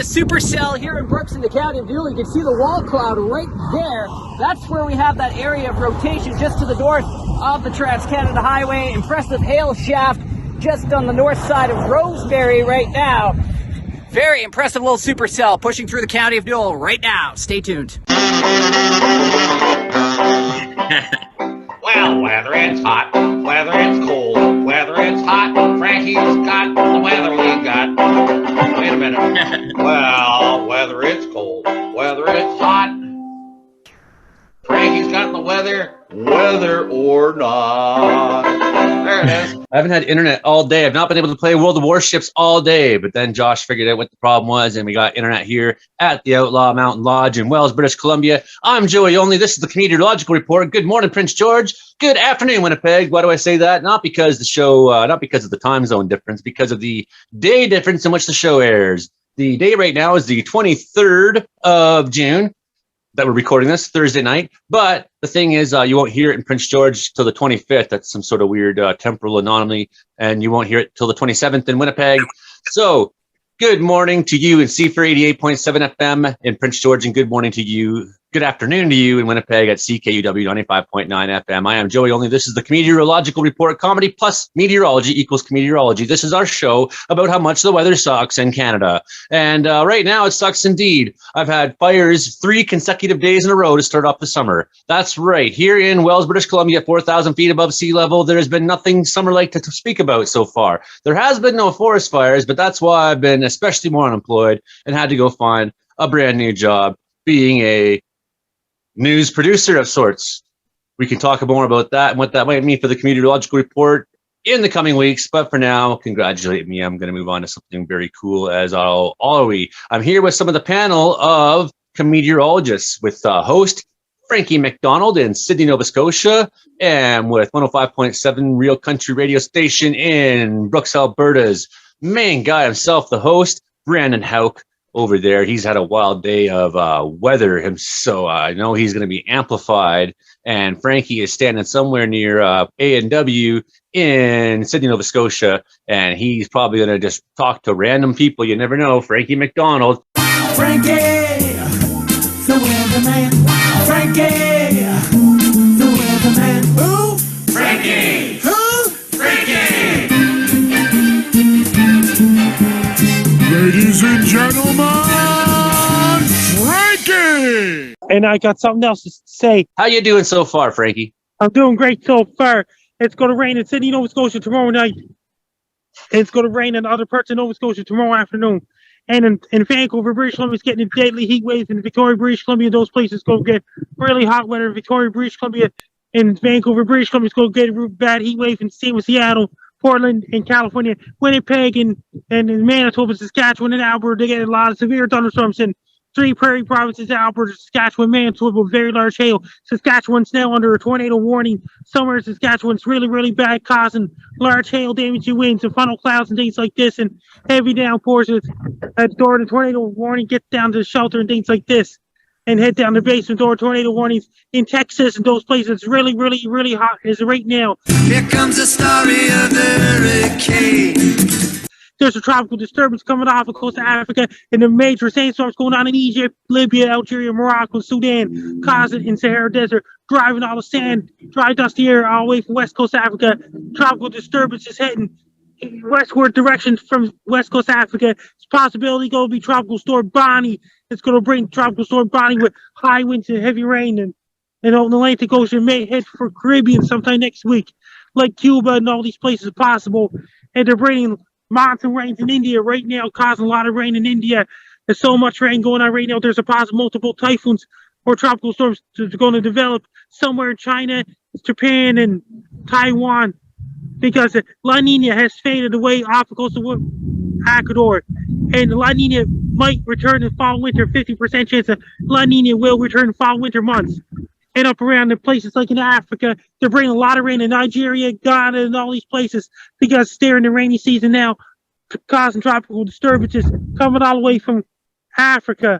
the supercell here in Brooks in the county of Dooley. You can see the wall cloud right there. That's where we have that area of rotation just to the north of the Trans-Canada Highway. Impressive hail shaft just on the north side of Roseberry right now. Very impressive little supercell pushing through the county of Dooley right now. Stay tuned. Well, whether it's hot, whether it's cold, whether it's hot, Frankie's got the weather we got. Wait a minute. Well, whether it's cold, whether it's hot, Frankie's got the weather, whether or not. There it is. I haven't had internet all day. I've not been able to play World of Warships all day, but then Josh figured out what the problem was, and we got internet here at the Outlaw Mountain Lodge in Wells, British Columbia. I'm Joey Only. This is the Comedeorological Report. Good morning, Prince George. Good afternoon, Winnipeg. Why do I say that? Not because the show, not because of the time zone difference, because of the day difference in which the show airs. The day right now is the 23rd of June. That we're recording this Thursday night, but the thing is, you won't hear it in Prince George till the 25th. That's some sort of weird temporal anomaly, and you won't hear it till the 27th in Winnipeg. So, good morning to you in CFUR 88.7 FM in Prince George, and good morning to you. Good afternoon to you in Winnipeg at CKUW 95.9 FM. I am Joey Only. This is the Comedeorological Report. Comedy plus meteorology equals Comedeorology. This is our show about how much the weather sucks in Canada. And right now it sucks indeed. I've had fires 3 consecutive days in a row to start off the summer. That's right. Here in Wells, British Columbia, 4,000 feet above sea level, there has been nothing summer-like to speak about so far. There has been no forest fires, but that's why I've been especially more unemployed and had to go find a brand new job being a news producer of sorts. We can talk more about that and what that might mean for the Comedeorological Report in the coming weeks. But for now, congratulate me. I'm going to move on to something very cool, as are we. I'm here with some of the panel of Comedeorologists with host Frankie MacDonald in Sidney, Nova Scotia, and with 105.7 Real Country Radio Station in Brooks, Alberta's main guy himself, the host, Brandon Houck. Over there, he's had a wild day of weather, so I know he's going to be amplified. And Frankie is standing somewhere near A&W in Sidney, Nova Scotia, and he's probably going to just talk to random people. You never know. Frankie MacDonald. Frankie, the weatherman. Frankie, the weatherman. Who? Frankie. Who? Frankie. Ladies and gentlemen, Frankie! And I got something else to say. How you doing so far, Frankie? I'm doing great so far. It's going to rain in Sidney, Nova Scotia tomorrow night. It's going to rain in other parts of Nova Scotia tomorrow afternoon. And in Vancouver, British Columbia, it's getting a deadly heat wave. In Victoria, British Columbia, those places go get really hot weather. In Victoria, British Columbia, and Vancouver, British Columbia, it's going to get a bad heat wave. And same with Seattle, Portland, and California, Winnipeg, and Manitoba, Saskatchewan, and Alberta. They get a lot of severe thunderstorms in 3 prairie provinces: Alberta, Saskatchewan, Manitoba, with very large hail. Saskatchewan's now under a tornado warning. Somewhere in Saskatchewan's really, really bad, causing large hail, damaging winds, and funnel clouds, and things like this, and heavy downpours. Door the tornado warning gets down to the shelter and things like this, and head down the basement door. Tornado warnings in Texas and those places. It's really, really, really hot as right now. Here comes the story of the hurricane. There's a tropical disturbance coming off the coast of Africa, and the major sandstorms going on in Egypt, Libya, Algeria, Morocco, Sudan, causing in Sahara Desert, driving all the sand, dry, dusty air all the way from west coast Africa. Tropical disturbance is heading westward direction from west coast Africa. It's possibility going to be Tropical Storm Bonnie. It's going to bring Tropical Storm Bonnie with high winds and heavy rain, and on the Atlantic Ocean may head for Caribbean sometime next week, like Cuba and all these places possible. And they're bringing monsoon rains in India right now, causing a lot of rain in India. There's so much rain going on right now. There's a possible multiple typhoons or tropical storms going to develop somewhere in China, Japan, and Taiwan, because La Nina has faded away off the coast of Ecuador, and La Nina might return in fall winter. 50% chance that La Nina will return in fall winter months. And up around the places like in Africa, they're bringing a lot of rain in Nigeria, Ghana, and all these places, because they're in the rainy season now, causing tropical disturbances coming all the way from Africa.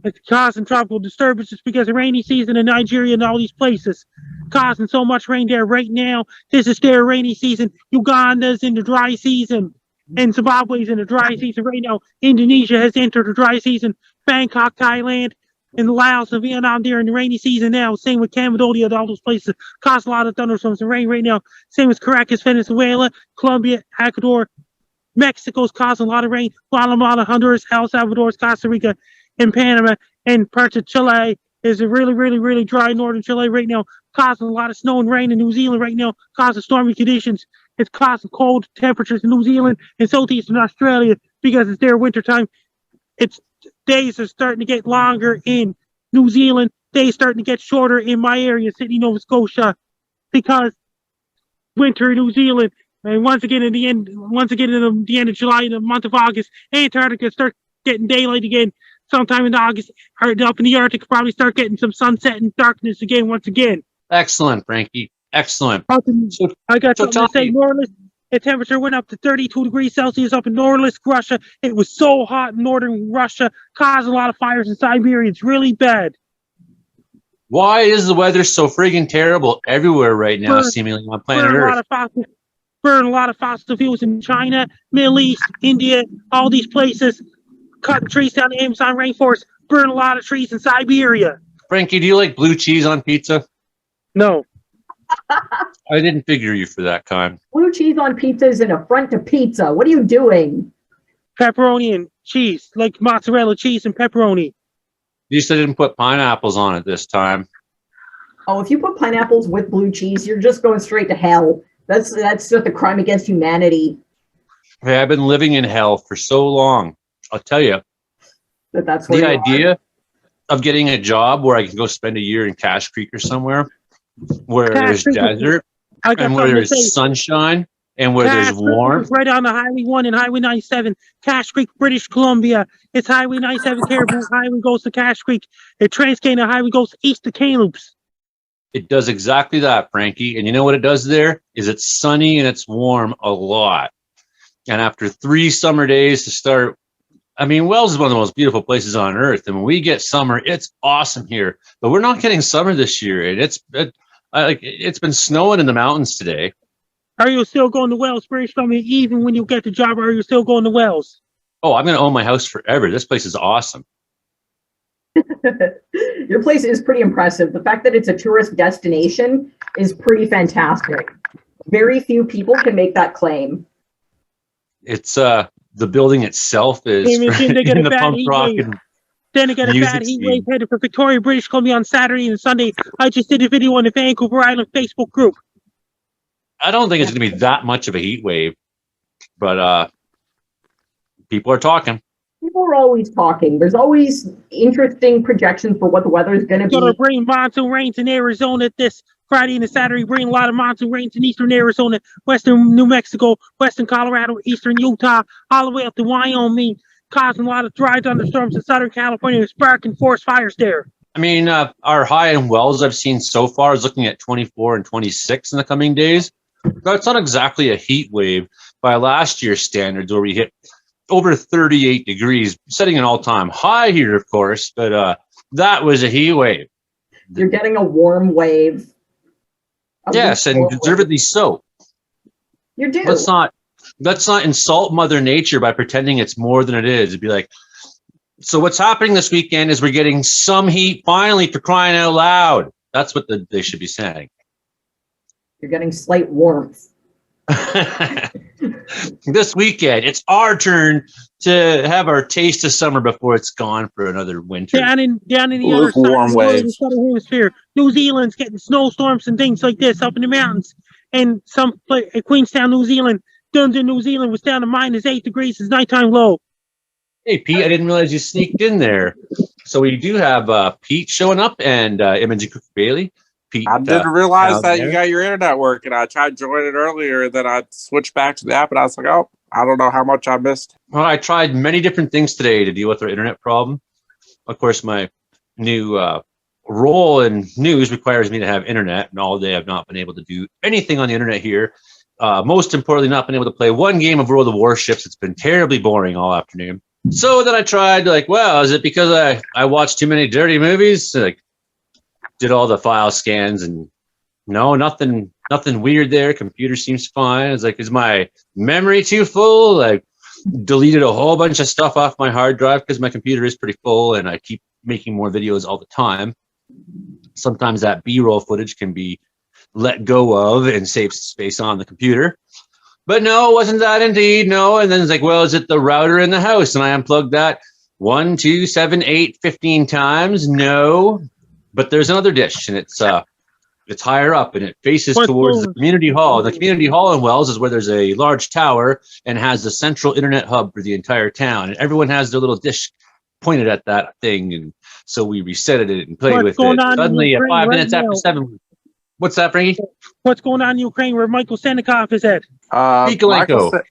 It's causing tropical disturbances because the rainy season in Nigeria and all these places, causing so much rain there right now. This is their rainy season. Uganda's in the dry season. And Zimbabwe's in the dry season right now. Indonesia has entered the dry season. Bangkok, Thailand, and Laos and Vietnam, they're in the rainy season now. Same with Cambodia, all those places cause a lot of thunderstorms and rain right now. Same as Caracas, Venezuela, Colombia, Ecuador, Mexico's causing a lot of rain. Guatemala, Honduras, El Salvador, Costa Rica, and Panama, and parts of Chile is a really, really, really dry northern Chile right now, causing a lot of snow and rain in New Zealand right now, causing stormy conditions. It's causing cold temperatures in New Zealand and southeastern Australia because it's their winter time. It's days are starting to get longer in New Zealand. Days starting to get shorter in my area, Sidney, Nova Scotia, because winter in New Zealand. And once again, in the end of July, in the month of August, Antarctica starts getting daylight again. Sometime in August, or up in the Arctic, probably start getting some sunset and darkness again. Once again. Excellent, Frankie. Excellent. I got something to say. Norlisk, the temperature went up to 32 degrees Celsius up in Norlisk, Russia. It was so hot in northern Russia, caused a lot of fires in Siberia. It's really bad. Why is the weather so friggin' terrible everywhere right now, seemingly on planet Earth? Burn a lot of fossil fuels in China, Middle East, India, all these places. Cutting trees down the Amazon rainforest. Burn a lot of trees in Siberia. Frankie, do you like blue cheese on pizza? No. I didn't figure you for that kind. Blue cheese on pizza is an affront to pizza. What are you doing? Pepperoni and cheese, like mozzarella cheese and pepperoni. You said didn't put pineapples on it this time. Oh, if you put pineapples with blue cheese, you're just going straight to hell. That's just a crime against humanity. Hey, I've been living in hell for so long. I'll tell you. That's where the idea of getting a job where I can go spend a year in Cache Creek or somewhere where there's desert and where there's sunshine and where there's warmth. Right on the Highway 1 and Highway 97, Cache Creek, British Columbia. It's Highway 97, Caribou Highway goes to Cache Creek. The Trans-Canada Highway goes east to Kamloops. It does exactly that, Frankie. And you know what it does there? Is it's sunny and it's warm a lot. And after 3 summer days to start, I mean, Wells is one of the most beautiful places on earth. And when we get summer, it's awesome here. But we're not getting summer this year. And it's been snowing in the mountains today. Are you still going to Wells, British Columbia, even when you get the job? Or are you still going to Wells? Oh, I'm going to own my house forever. This place is awesome. Your place is pretty impressive. The fact that it's a tourist destination is pretty fantastic. Very few people can make that claim. It's the building itself is in the punk rock and then they got a bad heat wave headed for Victoria, British Columbia on Saturday and Sunday. I just did a video on the Vancouver Island Facebook group. I don't think it's going to be that much of a heat wave, but people are talking. People are always talking. There's always interesting projections for what the weather is going to be. Going to bring monsoon rains in Arizona this Friday and Saturday. Bring a lot of monsoon rains in eastern Arizona, western New Mexico, western Colorado, eastern Utah, all the way up to Wyoming, causing a lot of dry thunderstorms in Southern California, sparking forest fires there. I mean, our high in Wells I've seen so far is looking at 24 and 26 in the coming days. That's not exactly a heat wave by last year's standards, where we hit over 38 degrees, setting an all-time high here, of course, but that was a heat wave. You're getting a warm wave. Yes, and deservedly so. You do. Let's not insult Mother Nature by pretending it's more than it is. It'd be like, so what's happening this weekend is we're getting some heat finally, for crying out loud. That's what they should be saying. You're getting slight warmth. This weekend, it's our turn to have our taste of summer before it's gone for another winter. Down in the other side of the southern hemisphere, New Zealand's getting snowstorms and things like this up in the mountains. And some place, Queenstown, New Zealand, Dundee, New Zealand was down to -8 degrees. It's nighttime low. Hey, Pete, I didn't realize you sneaked in there. So we do have Pete showing up and Imogen Cook-Bailey. Pete, I didn't realize that you got your internet working. I tried joining earlier, then I switched back to the app, and I was like, oh, I don't know how much I missed. Well, I tried many different things today to deal with our internet problem. Of course, my new role in news requires me to have internet, and all day I've not been able to do anything on the internet here. Most importantly, not been able to play one game of World of Warships. It's been terribly boring all afternoon. So then I tried, like, well, is it because I watched too many dirty movies? Like, did all the file scans, and no, nothing Nothing weird there. Computer seems fine. It's like, is my memory too full? Like, deleted a whole bunch of stuff off my hard drive because my computer is pretty full and I keep making more videos all the time. Sometimes that B-roll footage can be let go of and save space on the computer. But no, it wasn't that indeed. No. And then it's like, well, is it the router in the house? And I unplugged that 1, 2, 7, 8, 15 times. No. But there's another dish, and it's higher up, and it faces towards the community hall. The community hall in Wells is where there's a large tower and has the central internet hub for the entire town. And everyone has their little dish pointed at that thing. And so we reset it and played with it. Suddenly, at 5 minutes after 7. What's that, Frankie? What's going on in Ukraine where Michael Sendikov is at? Galanko.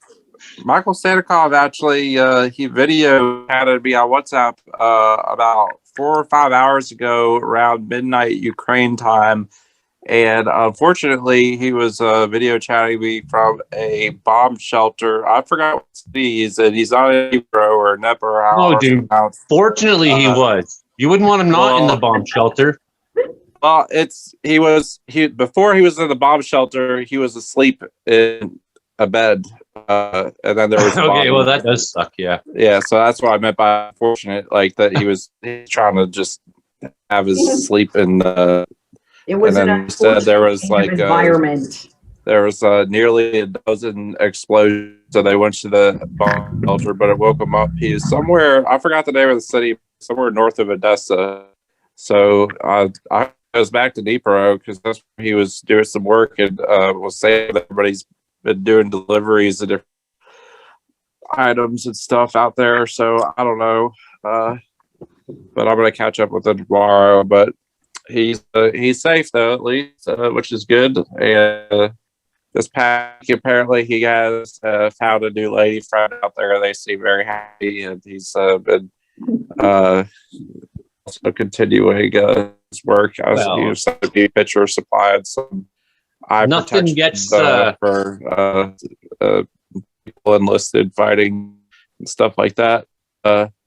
Michael Sendikov actually, he video chatted me on WhatsApp about 4 or 5 hours ago around midnight Ukraine time. And unfortunately, he was video chatting me from a bomb shelter. I forgot what city he's in. He's not in Hebrew or Neper. Oh, dude. Fortunately, he was. You wouldn't want him not in the bomb shelter. Well, before he was in the bomb shelter, he was asleep in a bed. And then there was okay, well, that does suck, yeah. Yeah, so that's what I meant by unfortunate, like that he's trying to just have his sleep in it was and an then said there was like environment. There was nearly a dozen explosions, so they went to the bomb shelter, but it woke him up. He was somewhere, I forgot the name of the city, somewhere north of Odessa. So I was back to Dnipro because that's where he was doing some work and was saying that everybody's been doing deliveries of different items and stuff out there. So I don't know, but I'm gonna catch up with him tomorrow. But he's safe though, at least, which is good. And this past week, apparently he has found a new lady friend out there. They seem very happy, and he's been also continuing his work. He was sent me a picture supplied some eye nothing protection gets for people enlisted fighting and stuff like that.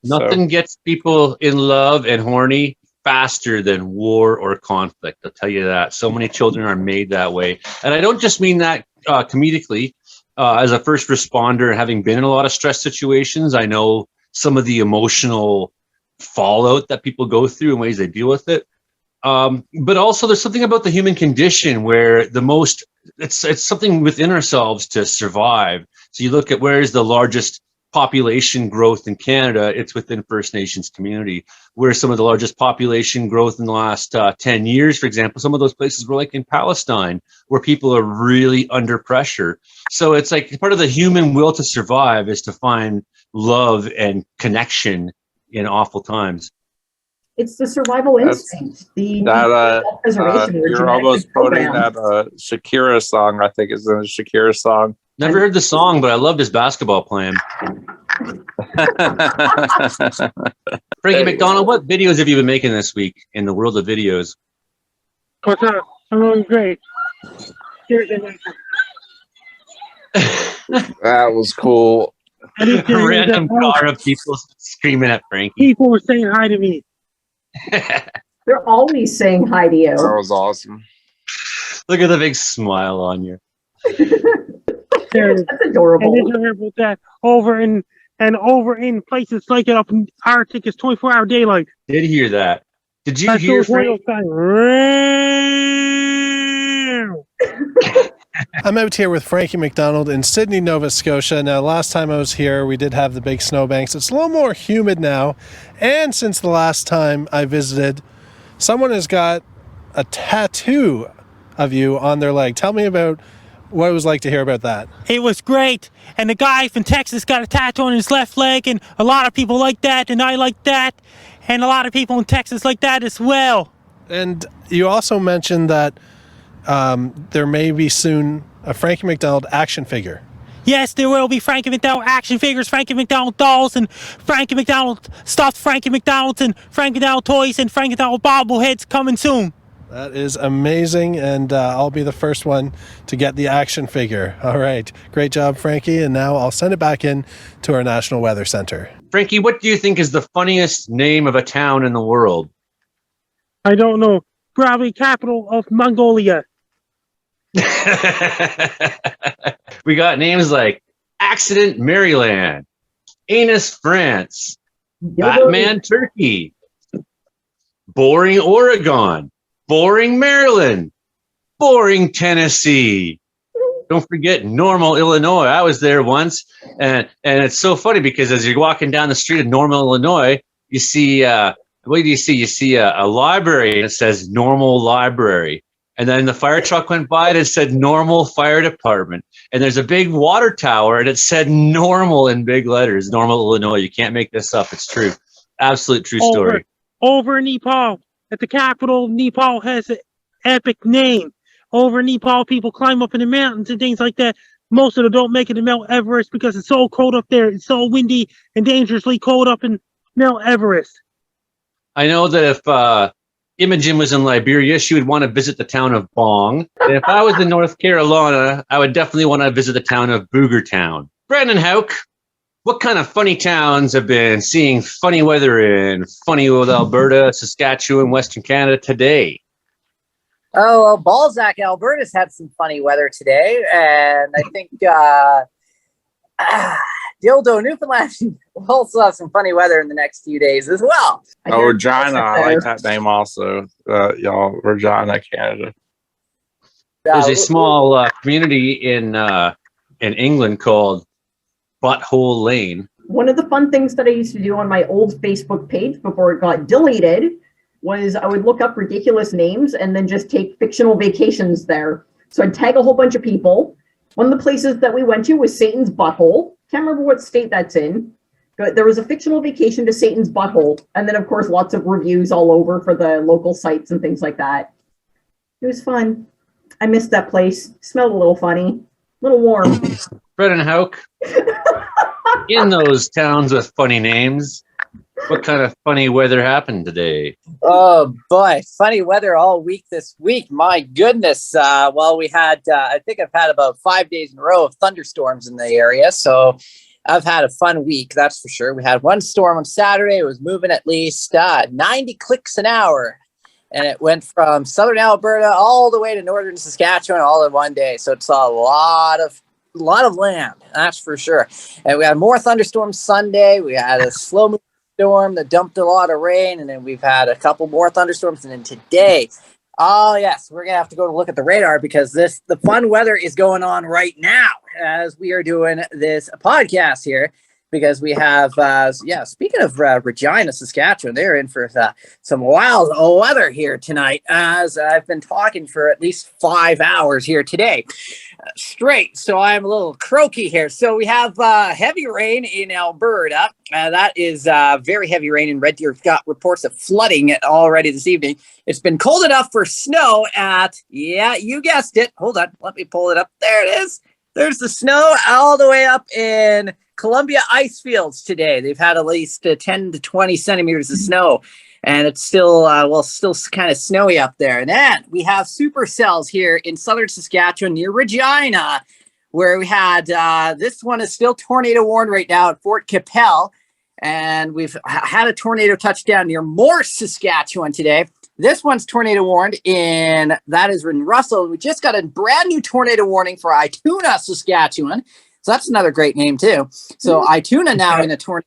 Nothing gets people in love and horny faster than war or conflict. I'll tell you that. So many children are made that way. And I don't just mean that comedically. As a first responder, having been in a lot of stress situations, I know some of the emotional fallout that people go through and ways they deal with it. But also there's something about the human condition where it's something within ourselves to survive. So you look at where is the largest population growth in Canada, it's within First Nations community. Where some of the largest population growth in the last 10 years, for example, some of those places were like in Palestine, where people are really under pressure. So it's like part of the human will to survive is to find love and connection in awful times. It's the survival instinct. Preservation. You're almost quoting that Shakira song. I think is a Shakira song. Never heard the song, but I loved his basketball plan. Frankie MacDonald, what videos have you been making this week in the world of videos? What's up? I'm doing great. That was cool. Random car of people screaming at Frankie. People were saying hi to me. They're always saying hi to you. That was awesome. Look at the big smile on you. That's adorable. And then about that over in places like it up in Arctic, it's 24-hour daylight. Did hear that? Did you hear Frank? I'm out here with Frankie MacDonald in Sidney, Nova Scotia. Now, last time I was here, we did have the big snowbanks. It's a little more humid now. And since the last time I visited, someone has got a tattoo of you on their leg. Tell me about what it was like to hear about that. It was great. And the guy from Texas got a tattoo on his left leg, and a lot of people like that, and I like that, and a lot of people in Texas like that as well. And you also mentioned that there may be soon a Frankie MacDonald action figure. Yes, there will be Frankie MacDonald action figures, Frankie MacDonald dolls, and Frankie MacDonald stuffed Frankie MacDonalds, and Frankie MacDonald toys, and Frankie MacDonald bobbleheads coming soon. That is amazing, and I'll be the first one to get the action figure. All right. Great job, Frankie. And now I'll send it back in to our National Weather Center. Frankie, what do you think is the funniest name of a town in the world? I don't know. Probably capital of Mongolia. We got names like Accident Maryland, Anus France, Batman Turkey, Boring Oregon, Boring Maryland, Boring Tennessee. Don't forget Normal, Illinois. I was there once, and it's so funny because as you're walking down the street of Normal, Illinois, you see what do you see? You see a library, and it says Normal Library. And then the fire truck went by, and it said Normal Fire Department. And there's a big water tower, and it said Normal in big letters. Normal, Illinois. You can't make this up. It's true. Absolute true story. Over in Nepal, at the capital, Nepal has an epic name. Over in Nepal, people climb up in the mountains and things like that. Most of them don't make it to Mount Everest because it's so cold up there. It's so windy and dangerously cold up in Mount Everest. I know that if Imogen was in Liberia, she would want to visit the town of Bong. And if I was in North Carolina, I would definitely want to visit the town of Boogertown. Brandon Houck, what kind of funny towns have been seeing funny weather in funny old Alberta, Saskatchewan, Western Canada today? Oh, well, Balzac, Alberta's had some funny weather today, and I think Dildo, Newfoundland will also have some funny weather in the next few days as well. Oh, Regina, I like that name also, y'all. Regina, Canada. There's a small community in England called Butthole Lane. One of the fun things that I used to do on my old Facebook page before it got deleted was I would look up ridiculous names and then just take fictional vacations there. So I'd tag a whole bunch of people. One of the places that we went to was Satan's Butthole. Can't remember what state that's in, but there was a fictional vacation to Satan's Butthole. And then, of course, lots of reviews all over for the local sites and things like that. It was fun. I missed that place. Smelled a little funny, a little warm. Brennan Houck, in those towns with funny names, what kind of funny weather happened today? Oh boy, funny weather all week this week. My goodness. Well, we had, I think I've had about 5 days in a row of thunderstorms in the area. So I've had a fun week, that's for sure. We had one storm on Saturday. It was moving at least 90 clicks an hour. And it went from southern Alberta all the way to northern Saskatchewan all in one day. So it's a lot of land, that's for sure. And we had more thunderstorms Sunday. We had a slow moving storm that dumped a lot of rain, and then we've had a couple more thunderstorms, and then today, oh yes, we're gonna have to go to look at the radar because the fun weather is going on right now as we are doing this podcast here, because we have speaking of Regina, Saskatchewan, they're in for some wild weather here tonight, as I've been talking for at least 5 hours here today straight, so I'm a little croaky here. So we have heavy rain in Alberta. That is very heavy rain in Red Deer. We've got reports of flooding already this evening. It's been cold enough for snow at, yeah, you guessed it. Hold on, let me pull it up. There it is. There's the snow all the way up in Columbia ice fields today. They've had at least 10 to 20 centimeters of snow, and it's still still kind of snowy up there. And then we have supercells here in southern Saskatchewan near Regina, where we had this one is still tornado warned right now at Fort Capel, and we've had a tornado touchdown near Morse, Saskatchewan today. This one's tornado warned that is in Russell. We just got a brand new tornado warning for Ituna, Saskatchewan. So that's another great name too. So Ituna now in a tornado.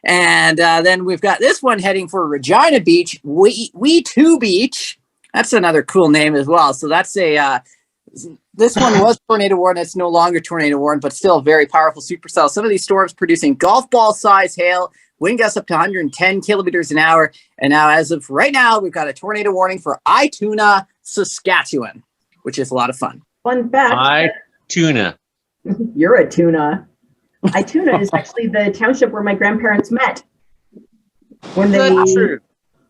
And then we've got this one heading for Regina Beach, We Two Beach. That's another cool name as well. So that's this one was tornado warned. It's no longer tornado warned, but still a very powerful supercell. Some of these storms producing golf ball size hail, wind gusts up to 110 kilometers an hour. And now, as of right now, we've got a tornado warning for Ituna, Saskatchewan, which is a lot of fun. Fun fact. Ituna. You're a tuna. Ituna is actually the township where my grandparents met. When That's true.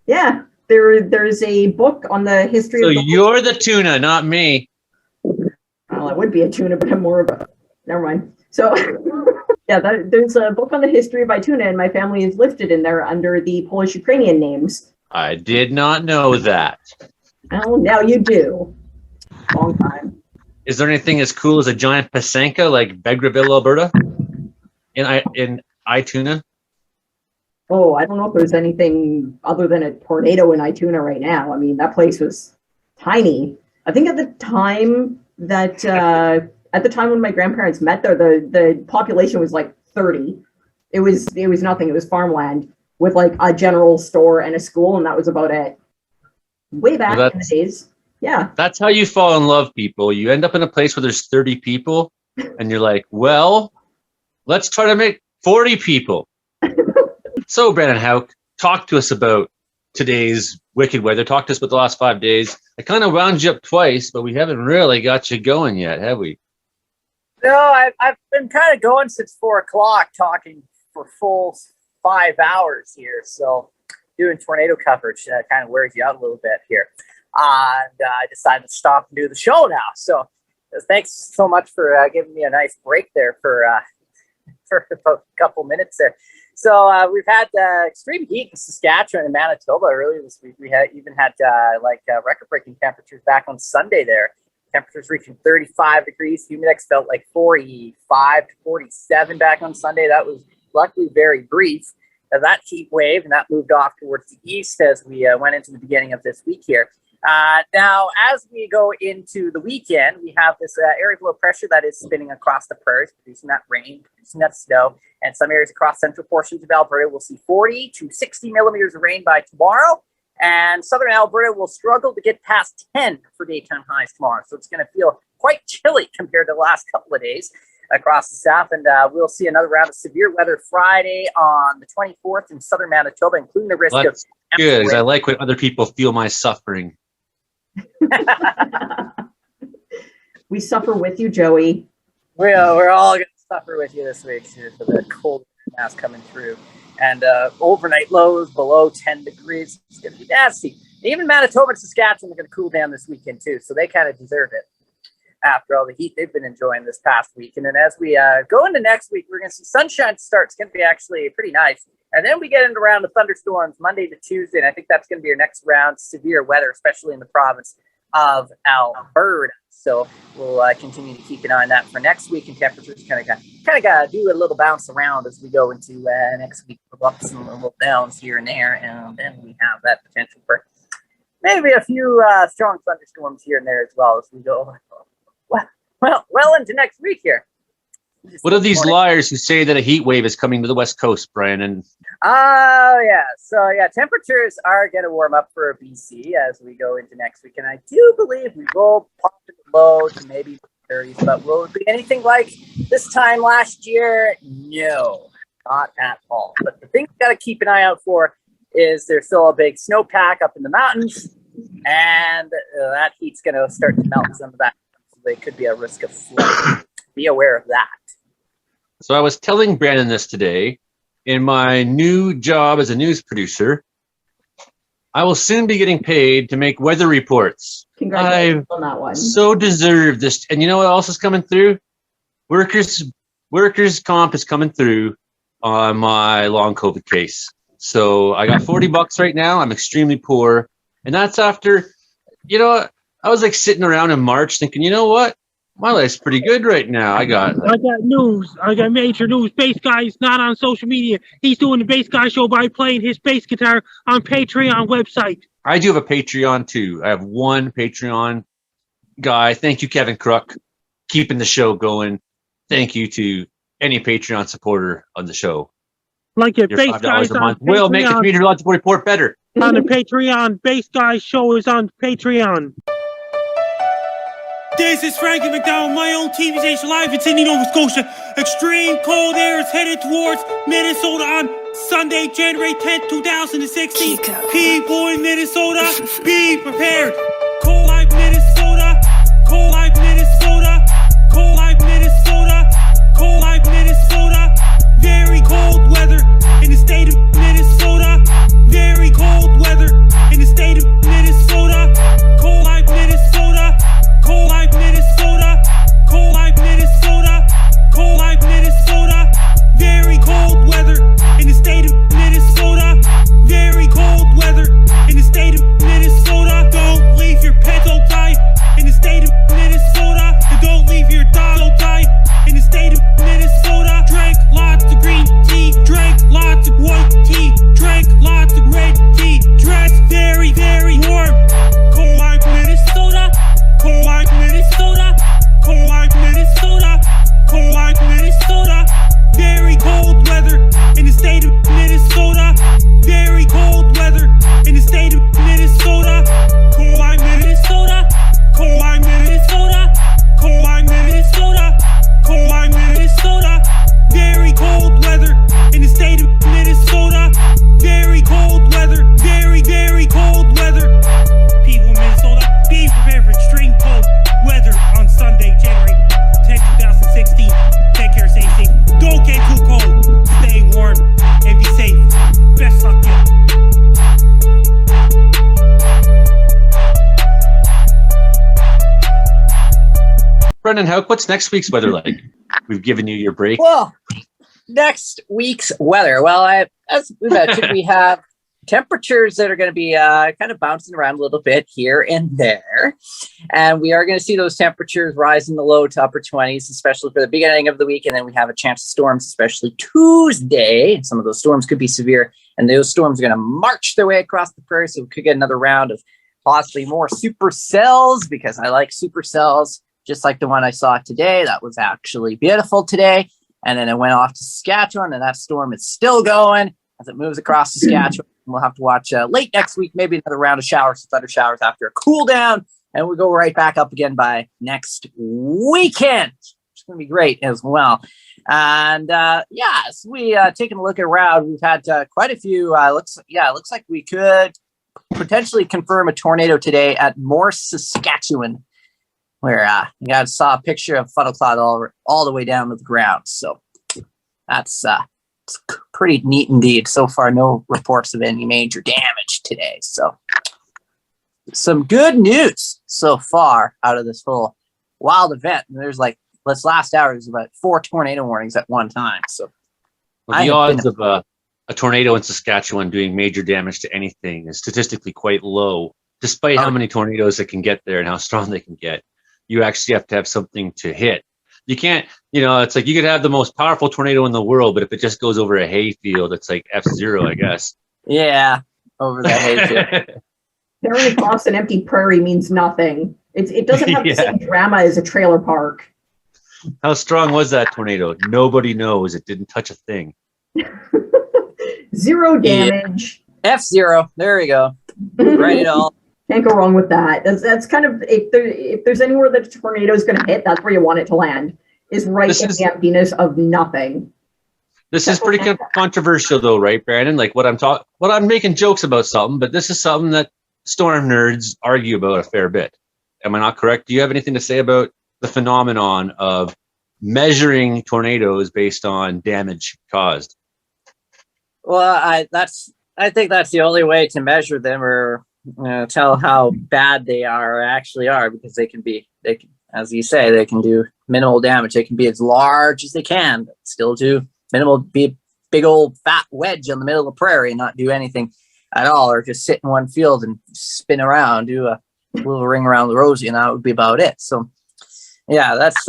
Yeah, there's a book on the history of the you're the tuna, not me. Well, I would be a tuna, but I'm more of a... Never mind. So, yeah, there's a book on the history of Ituna, and my family is listed in there under the Polish-Ukrainian names. I did not know that. Well, now you do. Long time. Is there anything as cool as a giant Pasanka like Vegreville, Alberta? In Ituna? Oh, I don't know if there's anything other than a tornado in Ituna right now. I mean, that place was tiny. I think at the time when my grandparents met there, the population was like 30. It was nothing. It was farmland with like a general store and a school, and that was about it. Way back in the days. Yeah. That's how you fall in love, people. You end up in a place where there's 30 people, and you're like, well, let's try to make 40 people. So, Brandon Houck, talk to us about today's wicked weather. Talk to us about the last 5 days. I kind of wound you up twice, but we haven't really got you going yet, have we? No, I've been kind of going since 4 o'clock, talking for full 5 hours here. So doing tornado coverage kind of wears you out a little bit here. And I decided to stop and do the show now. So thanks so much for giving me a nice break there for about a couple minutes there. So we've had extreme heat in Saskatchewan and Manitoba earlier this week. We even had record-breaking temperatures back on Sunday there. Temperatures reaching 35 degrees. Humidex felt like 45 to 47 back on Sunday. That was luckily very brief. That heat wave, and that moved off towards the east as we went into the beginning of this week here. Now, as we go into the weekend, we have this area of low pressure that is spinning across the prairies, producing that rain, producing that snow, and some areas across central portions of Alberta will see 40 to 60 millimeters of rain by tomorrow, and southern Alberta will struggle to get past 10 for daytime highs tomorrow. So it's going to feel quite chilly compared to the last couple of days across the south, and we'll see another round of severe weather Friday on the 24th in southern Manitoba, including the risk of good, because I like when other people feel my suffering. We suffer with you, Joey. We're all going to suffer with you this week for the cold mass coming through. And overnight lows below 10 degrees. It's going to be nasty. Even Manitoba and Saskatchewan are going to cool down this weekend, too. So they kind of deserve it after all the heat they've been enjoying this past week. And then as we go into next week, we're going to see sunshine start. It's going to be actually pretty nice. And then we get into a round of thunderstorms Monday to Tuesday. And I think that's going to be our next round of severe weather, especially in the province of Alberta. So we'll continue to keep an eye on that for next week. And temperatures kind of got to do a little bounce around as we go into next week with ups and little downs here and there. And then we have that potential for maybe a few strong thunderstorms here and there as well as we go well into next week here. What are these liars who say that a heat wave is coming to the West Coast, Brian? And yeah. So yeah, temperatures are going to warm up for BC as we go into next week, and I do believe we will pop to the low to maybe 30s. But will it be anything like this time last year? No, not at all. But the thing we got to keep an eye out for is there's still a big snowpack up in the mountains, and that heat's going to start to melt some of that. So there could be a risk of flooding. Be aware of that. So I was telling Brandon this today. In my new job as a news producer, I will soon be getting paid to make weather reports. Congratulations on that one. So deserve this. And you know what else is coming through? Workers comp is coming through on my long COVID case. So I got $40 right now. I'm extremely poor. And that's after, I was like sitting around in March thinking, you know what? My life's pretty good right now. I got news. I got major news. Bass Guy's not on social media. He's doing the Bass Guy show by playing his bass guitar on Patreon website. I do have a Patreon too. I have one Patreon guy. Thank you, Kevin Crook, keeping the show going. Thank you to any Patreon supporter on the show. Like your Bass $5 Guys a month on will make the meteorological report better. On the Patreon, Bass Guy show is on Patreon. This is Frankie MacDonald, my own TV station live in Sidney, Nova Scotia. Extreme cold air is headed towards Minnesota on Sunday, January 10th, 2016. People in Minnesota, be prepared. Cold like Minnesota, cold like Minnesota, cold like Minnesota, cold like Minnesota. Very cold weather in the state of Minnesota. Very cold weather in the state of Minnesota. Cold like Minnesota. Cold like Minnesota, cold like Minnesota, cold like Minnesota. Very cold weather in the state of Minnesota. Very cold weather in the state of Minnesota. Don't leave your Brendan Houck, what's next week's weather like? We've given you your break. Well, next week's weather. Well, as we mentioned, we have temperatures that are going to be kind of bouncing around a little bit here and there. And we are going to see those temperatures rise in the low to upper 20s, especially for the beginning of the week. And then we have a chance of storms, especially Tuesday. Some of those storms could be severe. And those storms are going to march their way across the prairie. So we could get another round of possibly more supercells, because I like supercells, just like the one I saw today. That was actually beautiful today. And then it went off to Saskatchewan, and that storm is still going as it moves across Saskatchewan. We'll have to watch late next week, maybe another round of showers, thunder showers after a cool down, and we'll go right back up again by next weekend. It's going to be great as well. And yes, we taking a look around. We've had quite a few. It looks like we could potentially confirm a tornado today at Morse, Saskatchewan, where you guys saw a picture of funnel cloud all the way down to the ground. So that's it's pretty neat indeed. So far, no reports of any major damage today. So some good news so far out of this whole wild event. And there's like, this last hour is about 4 tornado warnings at one time. So well, the odds of a tornado in Saskatchewan doing major damage to anything is statistically quite low, despite how many tornadoes it can get there and how strong they can get. You actually have to have something to hit. You can't, it's like you could have the most powerful tornado in the world, but if it just goes over a hayfield, it's like F0, I guess. Yeah, over the hayfield. Tearing across an empty prairie means nothing. It doesn't have the same drama as a trailer park. How strong was that tornado? Nobody knows. It didn't touch a thing. 0 damage. Yeah. F0. There we go. Right it all. Can't go wrong with that. That's kind of, if there's anywhere that a tornado is going to hit, that's where you want it to land, is right in the emptiness of nothing. This is pretty controversial though, right, Brandon? Like what I'm making jokes about something, but this is something that storm nerds argue about a fair bit. Am I not correct? Do you have anything to say about the phenomenon of measuring tornadoes based on damage caused? Well, I think that's the only way to measure them, or tell how bad they actually are, because they can, as you say, they can do minimal damage. They can be as large as they can, but still do minimal, be a big old fat wedge on the middle of the prairie and not do anything at all, or just sit in one field and spin around, do a little ring around the rosy, and that would be about it. So yeah, that's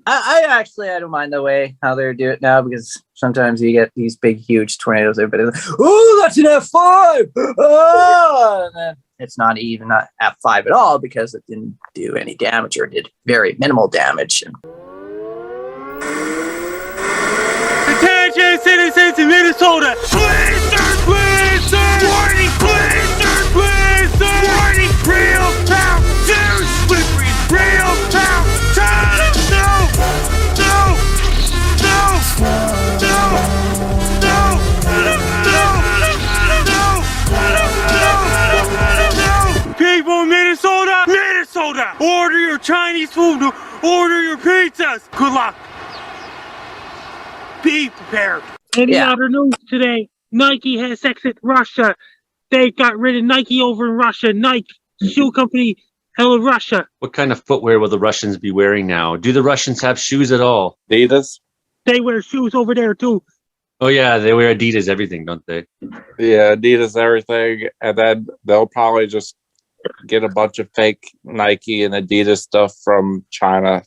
I don't mind the way how they do it now, because sometimes you get these big, huge tornadoes. Everybody's like, oh, that's an F5! Oh! And then it's not even not F5 at all, because it didn't do any damage, or did very minimal damage. Attention, citizens in Minnesota! Blizzard! Blizzard! Warning! Blizzard! Blizzard! Warning! Real town! Very slippery! Real town! People in Minnesota, order your Chinese food, order your pizzas. Good luck. Be prepared. Any other news today? Nike has exited Russia. They got rid of Nike over in Russia. Nike, shoe company, hell of Russia. What kind of footwear will the Russians be wearing now? Do the Russians have shoes at all? Adidas? They wear shoes over there too. Oh yeah, they wear Adidas everything, don't they? Yeah, Adidas everything, and then they'll probably just get a bunch of fake Nike and Adidas stuff from China.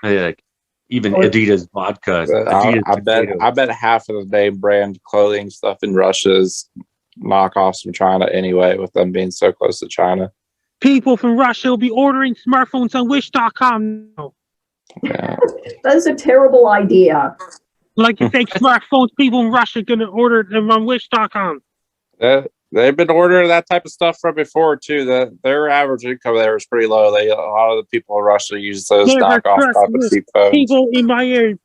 Yeah, like even Adidas vodka. I bet half of the name brand clothing stuff in Russia is knockoffs from China anyway, with them being so close to China. People from Russia will be ordering smartphones on Wish.com. Yeah. That's a terrible idea. Like the fake smartphones, people in Russia are going to order them on Wish.com. They've been ordering that type of stuff from before too. Their average income there is pretty low. A lot of the people in Russia use those knockoff type of cheap phones. People in my area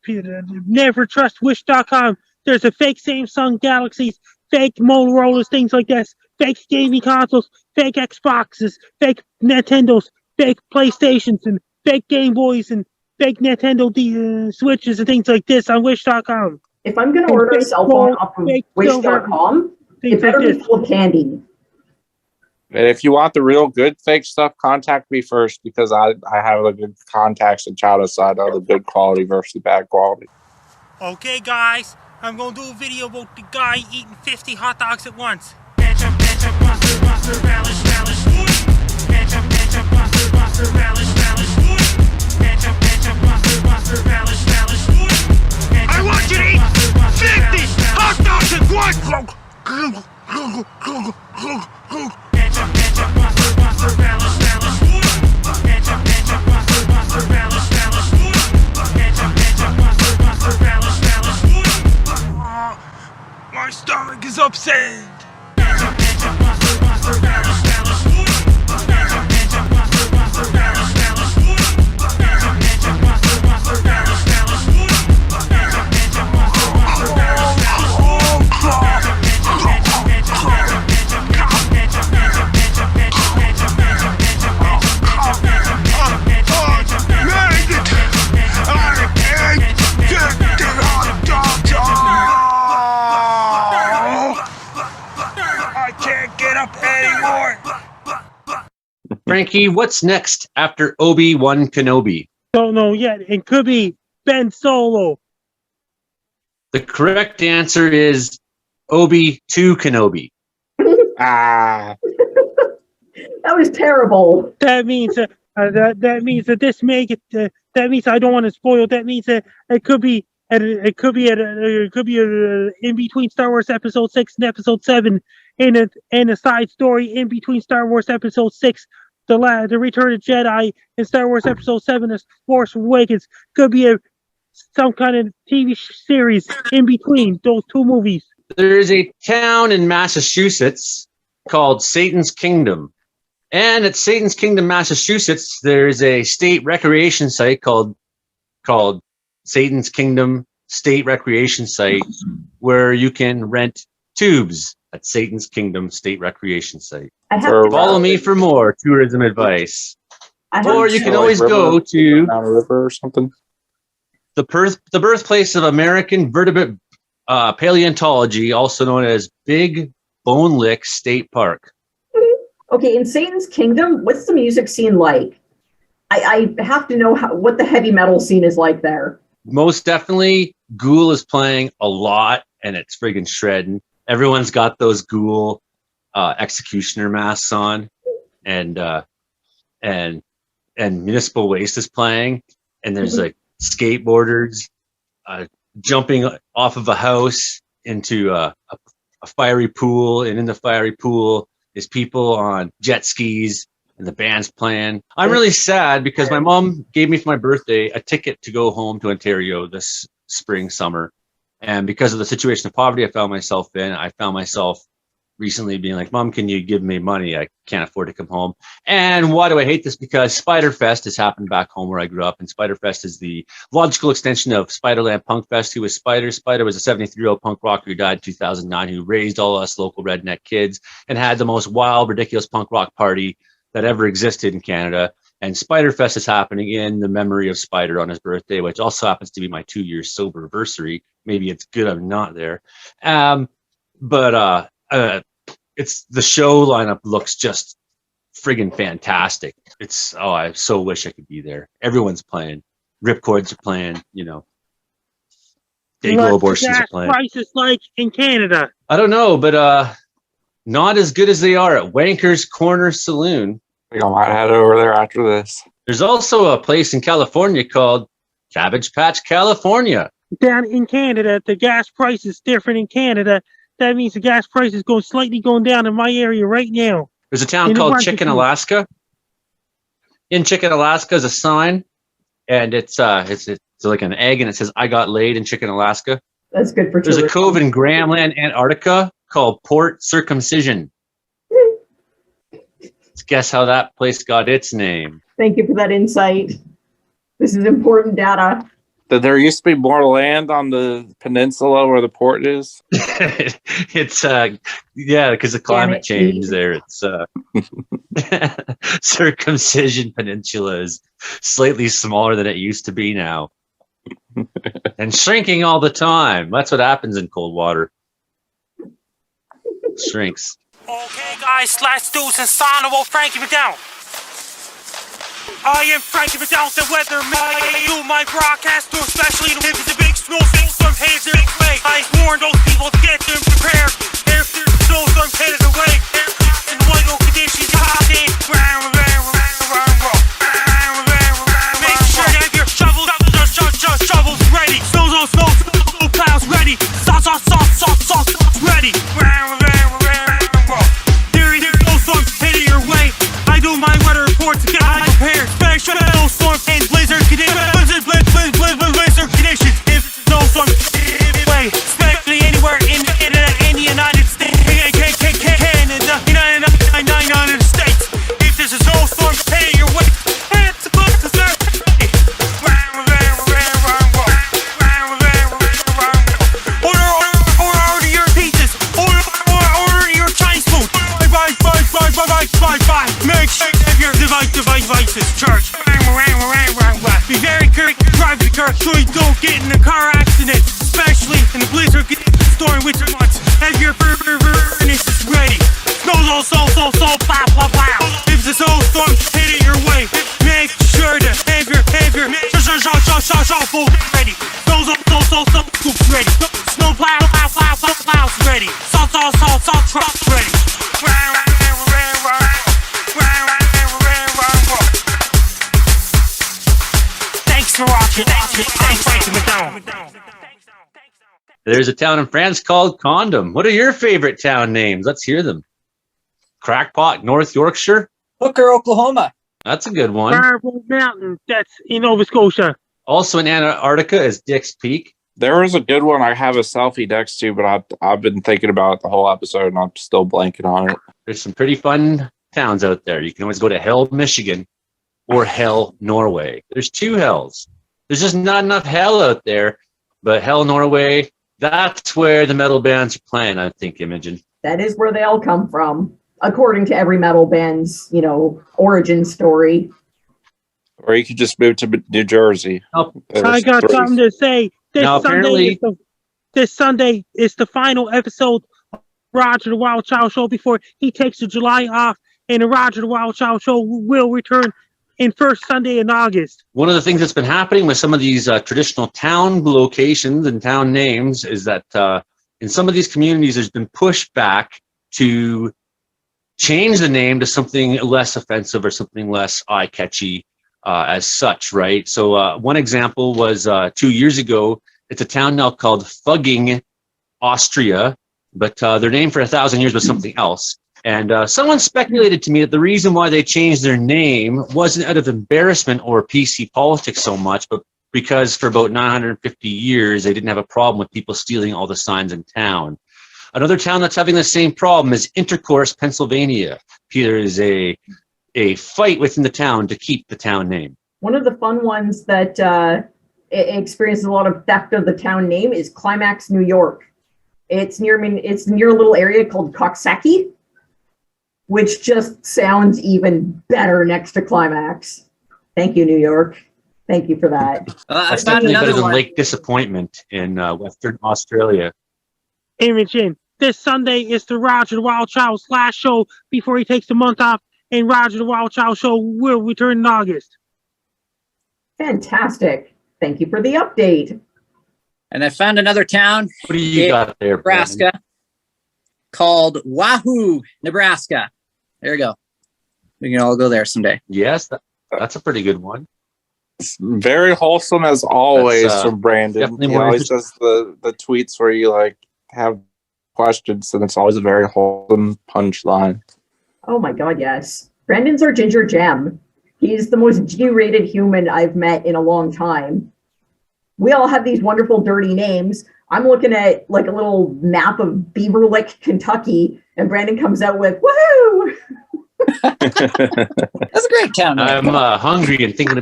never trust Wish.com. There's a fake Samsung Galaxies, fake Motorola's, things like this, fake gaming consoles, fake Xboxes, fake Nintendos, fake PlayStations, and fake Game Boys, and fake Nintendo Switches and things like this on Wish.com. If I'm going to order a cell phone off of Wish.com, it better be full of candy. And if you want the real good fake stuff, contact me first because I have a good contacts in China, so I know the good quality versus the bad quality. Okay, guys, I'm gonna do a video about the guy eating 50 hot dogs at once. Ketchup, ketchup, mustard, mustard, relish, relish, ketchup, ketchup, mustard, mustard, relish, relish, ketchup, ketchup, mustard, mustard, relish, relish, I want you to eat 50 hot dogs at once! Ketchup, ketchup, mustard, mustard, relish, relish, ketchup, ketchup, mustard, mustard, relish, relish, ketchup, ketchup, mustard, mustard, relish, relish, my stomach is upset. Ketchup, ketchup, mustard, mustard, relish, relish, ketchup, ketchup, mustard, mustard, relish, relish, ketchup, ketchup, mustard, mustard, relish, relish, ketchup, ketchup, mustard, mustard, relish, I can't get up anymore. Frankie, what's next after Obi-Wan Kenobi? Don't know yet. It could be Ben Solo. The correct answer is Obi-2 Kenobi. Ah, That was terrible. That means that means that this may get. That means I don't want to spoil. That means that it could be. In between Star Wars Episode 6 and Episode 7, in a side story in between Star Wars Episode 6, the Return of the Jedi, and Star Wars Episode 7, The Force Awakens. Could be some kind of TV series in between those two movies. There is a town in Massachusetts called Satan's Kingdom. And at Satan's Kingdom, Massachusetts, there's a state recreation site called Satan's Kingdom State Recreation Site, where you can rent tubes at Satan's Kingdom State Recreation Site. Follow me for more tourism advice. Or you can always go to down a river or something. the birthplace of American vertebrate paleontology, also known as Big Bone Lick State Park. Okay, in Satan's Kingdom, what's the music scene like? I have to know what the heavy metal scene is like there. Most definitely, Ghoul is playing a lot, and it's friggin' shredding. Everyone's got those Ghoul executioner masks on, and Municipal Waste is playing, and there's like skateboarders jumping off of a house into a fiery pool, and in the fiery pool is people on jet skis, and the band's playing. I'm really sad because my mom gave me for my birthday a ticket to go home to Ontario this spring, summer. And because of the situation of poverty I found myself in, I found myself recently being like, Mom, can you give me money? I can't afford to come home. And why do I hate this? Because Spiderfest has happened back home where I grew up. And Spiderfest is the logical extension of Spiderland Punk Fest. Who was Spider? Spider was a 73-year-old punk rocker who died in 2009, who raised all us local redneck kids and had the most wild, ridiculous punk rock party that ever existed in Canada. And Spiderfest is happening in the memory of Spider on his birthday, which also happens to be my 2-year sober anniversary. Maybe it's good I'm not there. It's the show lineup looks just friggin' fantastic. I so wish I could be there. Everyone's playing. Ripcords are playing, Day Glow Abortions are playing. What's the gas prices like in Canada? I don't know, but not as good as they are at Wanker's Corner Saloon. I think I might head over there after this. There's also a place in California called Cabbage Patch, California. Down in Canada, the gas price is different in Canada. That means the gas price is slightly going down in my area right now. There's a town called Chicken, Alaska. In Chicken, Alaska is a sign, and it's like an egg, and it says, "I got laid in Chicken, Alaska." That's good for There's tourism. a cove in Grahamland, Antarctica called Port Circumcision. Let's guess how that place got its name. Thank you for that insight. This is important data. There used to be more land on the peninsula where the port is. It's because of climate change there. It's Circumcision Peninsula is slightly smaller than it used to be now. And shrinking all the time. That's what happens in cold water. Shrinks. Okay, guys, let's do some sonorable Frankie MacDonald. I am Frankie MacDonald, the weatherman. I do my broadcast, especially if it's a big snowstorm headed their way. I warn those people to get them prepared. If there's a snowstorm headed away, in white oak conditions, make sure to have your shovels ready. Snow plows ready. Salt ready. There is no storm heading your way. I do my weather report to get prepared. Special snowstorm and blizzard conditions. If snowstorm way, especially anywhere in the United States, Canada, United States. If there's a snowstorm heading your way, it's a good start. Order your pizzas. Order your Chinese food. Bye. Make sure you have your devices charged. Be very careful driving the car so you don't get in a car accident, especially in the blizzard storm winter months. Have your furnaces ready. Snow, plow. If the snowstorm hitting your way, make sure to have your shovel ready. Snow scoops ready. Snow plows ready. Salt trucks ready. Thanks for watching. I'm Frankie MacDonald. There's a town in France called Condom. What are your favorite town names? Let's hear them. Crackpot, North Yorkshire. Hooker, Oklahoma. That's a good one. Marble Mountain, that's in Nova Scotia. Also in Antarctica is Dick's Peak. There was a good one I have a selfie next to, but I've been thinking about it the whole episode and I'm still blanking on it. There's some pretty fun towns out there. You can always go to Hell, Michigan or Hell, Norway. There's two Hells. There's just not enough hell out there, but Hell, Norway, that's where the metal bands are playing, I think, Imogen. That is where they all come from, according to every metal band's, origin story. Or you could just move to New Jersey. Oh, I got something to say. This Sunday is the final episode of Roger the Wild Child Show before he takes the July off, and the Roger the Wild Child Show will return in first Sunday in August. One of the things that's been happening with some of these traditional town locations and town names is that in some of these communities, there's been pushback to change the name to something less offensive or something less eye-catchy as such, right? So one example was 2 years ago, it's a town now called Fugging, Austria, but their name for 1,000 years was something else. And someone speculated to me that the reason why they changed their name wasn't out of embarrassment or PC politics so much, but because for about 950 years, they didn't have a problem with people stealing all the signs in town. Another town that's having the same problem is Intercourse, Pennsylvania. There is a fight within the town to keep the town name. One of the fun ones that experiences a lot of theft of the town name is Climax, New York. It's near a little area called Coxsackie, which just sounds even better next to Climax. Thank you, New York. Thank you for that. That's definitely better than Lake Disappointment in Western Australia. Imogen, this Sunday is the Roger the Wild Child's last show before he takes the month off, and Roger the Wild Child Show will return in August. Fantastic. Thank you for the update. And I found another town. What do you got there, Nebraska, Brandon? called Wahoo, Nebraska. There you go. We can all go there someday. Yes, that's a pretty good one. It's very wholesome as always from Brandon. He always does the tweets where you have questions, and it's always a very wholesome punchline. Oh my God, yes. Brandon's our ginger gem. He's the most G-rated human I've met in a long time. We all have these wonderful dirty names. I'm looking at a little map of Beaver Lick, Kentucky, and Brandon comes out with, woohoo! That's a great town. I'm hungry and thinking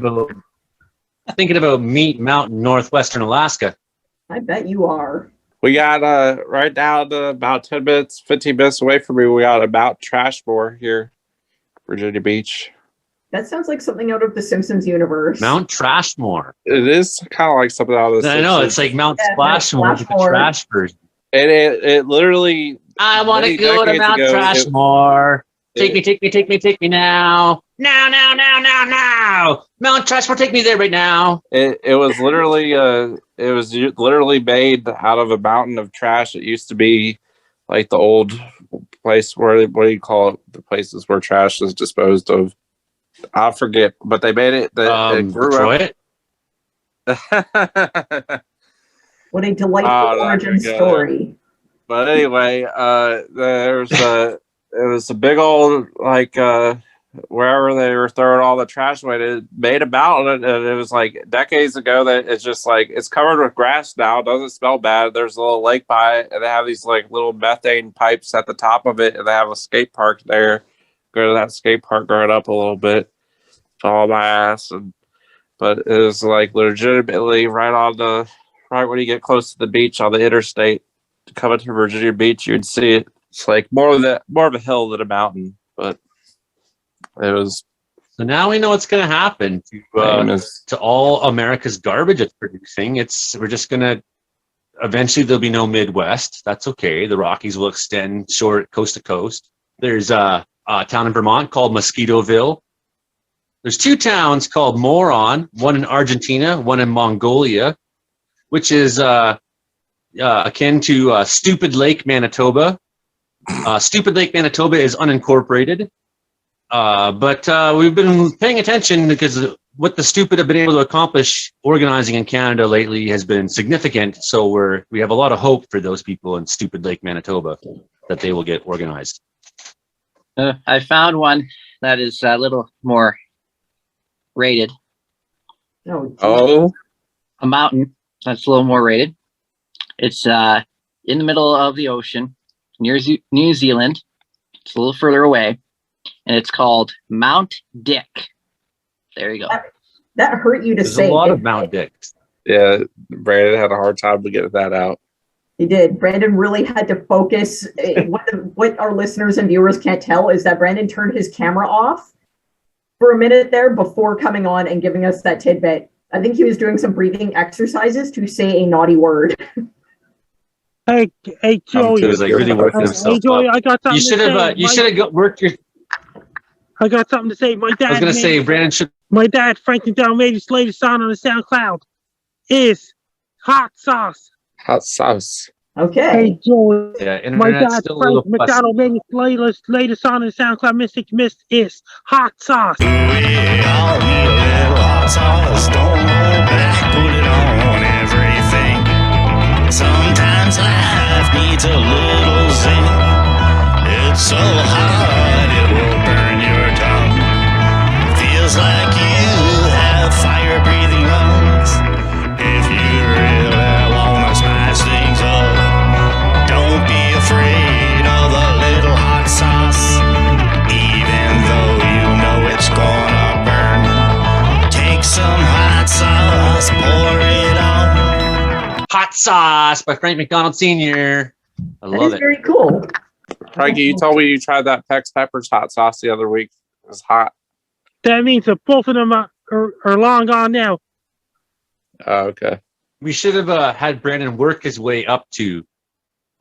about Meat Mountain, northwestern Alaska. I bet you are. We got right now about 10 minutes, 15 minutes away from me. We got about Trashmore here, Virginia Beach. That sounds like something out of the Simpsons universe. Mount Trashmore. It is kind of like something out of the I know, it's like Mount Splashmore with the trash version. And it literally, I want to many go to decades Mount ago, Trashmore. Take me, it- take me, take me, take me now. Now. Mount Trashmore, take me there right now. It was literally literally made out of a mountain of trash. It used to be like the old place where, what do you call it? The places where trash is disposed of. I forget, but they made it. It grew Detroit. up. What a delightful Oh, no, origin you're good. story. But anyway, it was a big old like wherever they were throwing all the trash away. It made a mountain, and it was like decades ago that it's just like it's covered with grass now. It doesn't smell bad. There's a little lake by it, and they have these like little methane pipes at the top of it, and they have a skate park there. Go to that skate park, growing up a little bit, follow my ass, but it was like legitimately right when you get close to the beach on the interstate. Coming to Virginia Beach, you'd see it. It's like more of a hill than a mountain, but it was. So now we know what's going to happen to all America's garbage it's producing. We're just going to eventually there'll be no Midwest. That's okay. The Rockies will extend short coast to coast. There's a town in Vermont called Mosquitoville. There's two towns called Moron, one in Argentina, one in Mongolia, which is akin to Stupid Lake, Manitoba. Stupid Lake, Manitoba is unincorporated, but we've been paying attention because what the stupid have been able to accomplish organizing in Canada lately has been significant. So we have a lot of hope for those people in Stupid Lake, Manitoba, that they will get organized. I found one that is a little more rated. Oh, a mountain that's a little more rated. It's in the middle of the ocean near New Zealand. It's a little further away, and it's called Mount Dick. There you go. That hurt you to There's say. a lot of Mount Dicks. Yeah, Brandon had a hard time to get that out. He did. Brandon really had to focus. What our listeners and viewers can't tell is that Brandon turned his camera off for a minute there before coming on and giving us that tidbit. I think he was doing some breathing exercises to say a naughty word. Hey, Joey. He was like really working himself Hey, Joey, up. I got something You should have. You should have worked your. I got something to say. My dad. I was gonna say, Brandon should. My dad, Frankie MacDonald's latest song on the SoundCloud is Hot Sauce. Hot sauce. Okay. Hey, Joey. Yeah, My internet's dad, still a little Frankie MacDonald Remix latest song on the SoundCloud Miss is Hot Sauce. We all need a little hot sauce. Don't hold back, put it on everything. Sometimes life needs a little zing. It's so hot it will burn your tongue. Feels like you have fire-breathing lungs. If you really wanna spice things up, don't be afraid of a little hot sauce. Even though you know it's gonna burn, take some hot sauce, pour it on. Hot Sauce by Frank MacDonald Sr. I That love is it. very cool. Frankie, you told me you tried that Pex Peppers hot sauce the other week. It was hot. That means that both of them are long gone now. Oh, okay. We should have had Brandon work his way up to